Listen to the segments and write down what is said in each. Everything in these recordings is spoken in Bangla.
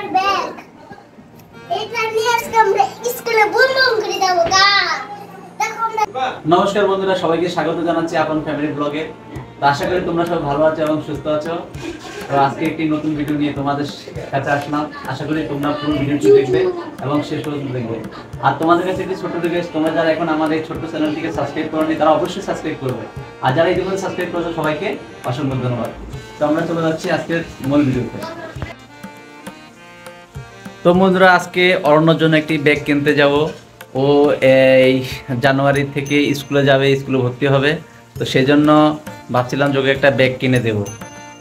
আমার ব্যাগ এটা নিয়ে আজকে আমরা স্কুলে বুনবুন করে যাব গা। দেখো আমরা নমস্কার বন্ধুরা, সবাইকে স্বাগত জানাচ্ছি আপন ফ্যামিলি ব্লগে। তো আশা করি তোমরা সবাই ভালো আছো এবং সুস্থ আছো। তো আজকে একটি নতুন ভিডিও নিয়ে তোমাদের কাছে আসলাম। আশা করি তোমরা পুরো ভিডিওটি দেখবে এবং শেষ পর্যন্ত দেখবে। আর তোমাদের কাছে একটি ছোট্ট রিকোয়েস্ট, তোমরা যারা এখন আমাদের এই ছোট্ট চ্যানেলটিকে সাবস্ক্রাইব করোনি তারা অবশ্যই সাবস্ক্রাইব করবে। আর যারা ইতিমধ্যে সাবস্ক্রাইব করেছো সবাইকে অসংখ্য ধন্যবাদ। তো আমরা চলে যাচ্ছি আজকের মূল ভিডিওতে। তো বন্ধুরা, আজকে অরণ্যর জন্য একটি ব্যাগ কিনতে যাব। ও এই জানুয়ারি থেকে স্কুলে যাবে, স্কুলে ভর্তি হবে। তো সেই জন্য ভাবছিলাম যোগে একটা ব্যাগ কিনে দেব।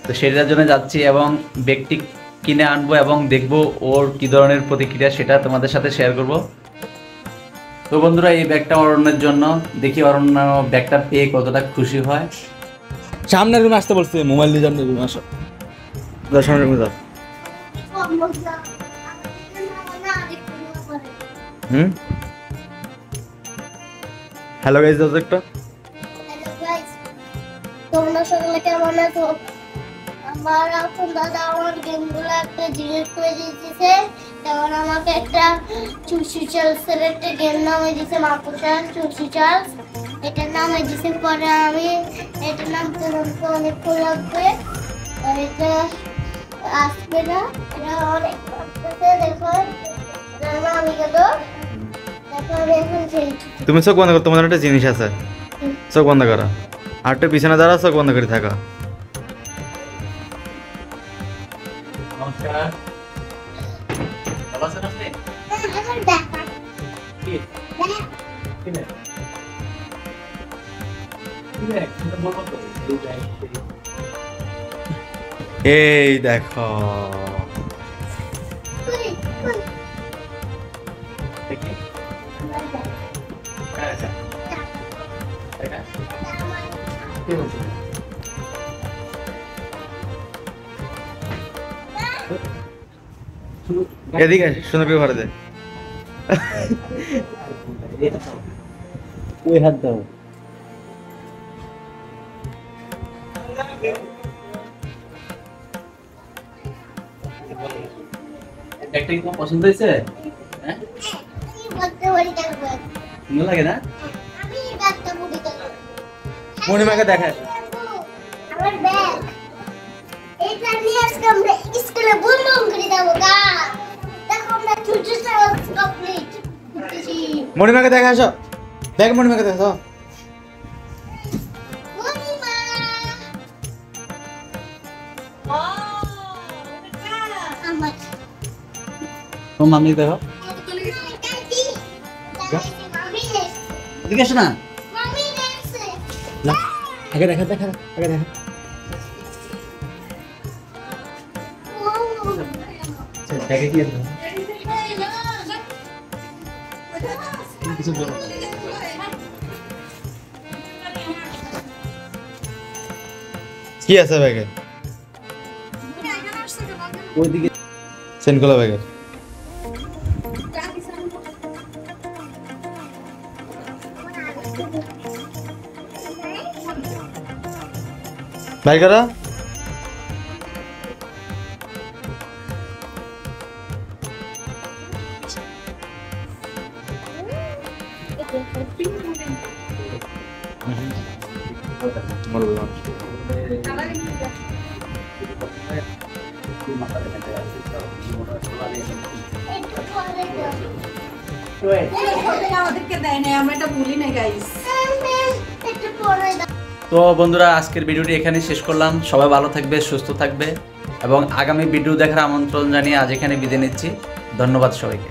তো সেটার জন্য যাচ্ছি এবং ব্যাগটি কিনে আনবো এবং দেখব ওর কী ধরনের প্রতিক্রিয়া, সেটা তোমাদের সাথে শেয়ার করব। তো বন্ধুরা, এই ব্যাগটা অরণ্যের জন্য। দেখি অরণ্য ব্যাগটা পেয়ে কতটা খুশি হয়। সামনের রুমে আসতে বলছে, মোবাইল দিয়ে সামনের রুমে আসো। সামনের রুমে যাও। হ্যালো গাইস, দাও একটা। হ্যালো গাইস, তোমরা সকলে কেমন আছো? আমার এখন দাদা আমার গেমগুলো একটা ডিলিট করে দিয়েছে। যেমন আমাকে একটা চুষি চার্লসের একটা গেম নামে দিয়েছে, মাকুশান চুষি চার্লস। এটার নামে দিয়েছে। পরে আমি এটার নাম তুলতে অনেকক্ষণ লাগবে, আর এটা আসবে না। এটা অনেক লাগতেছে, দেখো আমি গেল। দেখো আমি এখন খেলছি। তুমি চোখ বন্ধ করো, তোমার একটা জিনিস আছে, চোখ বন্ধ করো। আর একটু পিছনে দাঁড়া, চোখ বন্ধ করে থাকা। নমস্কার, ভালো আছেন আপনি? আমার দেখা কি? দেখ কি ব্যাগ? কি ব্যাগ? সেটা বলবো তো। এই ব্যাগ। এই দেখো, তুই দেখি। আমার দেখ আচ্ছা, এটা কি বলছো? এদিকে সুন্দর করে ভরে দে। ওই হাত দাও। একটা কি তোমার পছন্দ হয়েছে? হ্যাঁ, আমি বলতে পারি দেখো সুন্দর লাগে না? আমি ব্যাগটা মুড়ি দেবো। পূর্ণিমাকে দেখায়। আমার ব্যাগ এটা নিয়ে আজকে আমরা স্কুলে বুনবুন করে যাব গা। দেখো আমরা ছোট চার্লস কমপ্লিট করতেছি। মণিমাকে দেখা আসো, দেখ মণিমাকে দেখো। মনিমা আমার তোমার মামি দেখো। দাদি মামি এদিকে আসো না। মামি দেখছে। না, আগে দেখা দেখা আগে দেখা। দেখে কি আছে? কিছু বলো। কি আছে ব্যাগে? ওইদিকে সেনকোলা ব্যাগে। বাইর করো। আমাদেরকে দেয় না, আমরা এটা ভুলি না গাইস। একটু পরে তো বন্ধুরা, আজকের ভিডিওটি এখানে শেষ করলাম। সবাই ভালো থাকবে, সুস্থ থাকবে এবং আগামী ভিডিও দেখার আমন্ত্রণ জানিয়ে আজ এখানে বিদায় নিচ্ছি। ধন্যবাদ সবাইকে।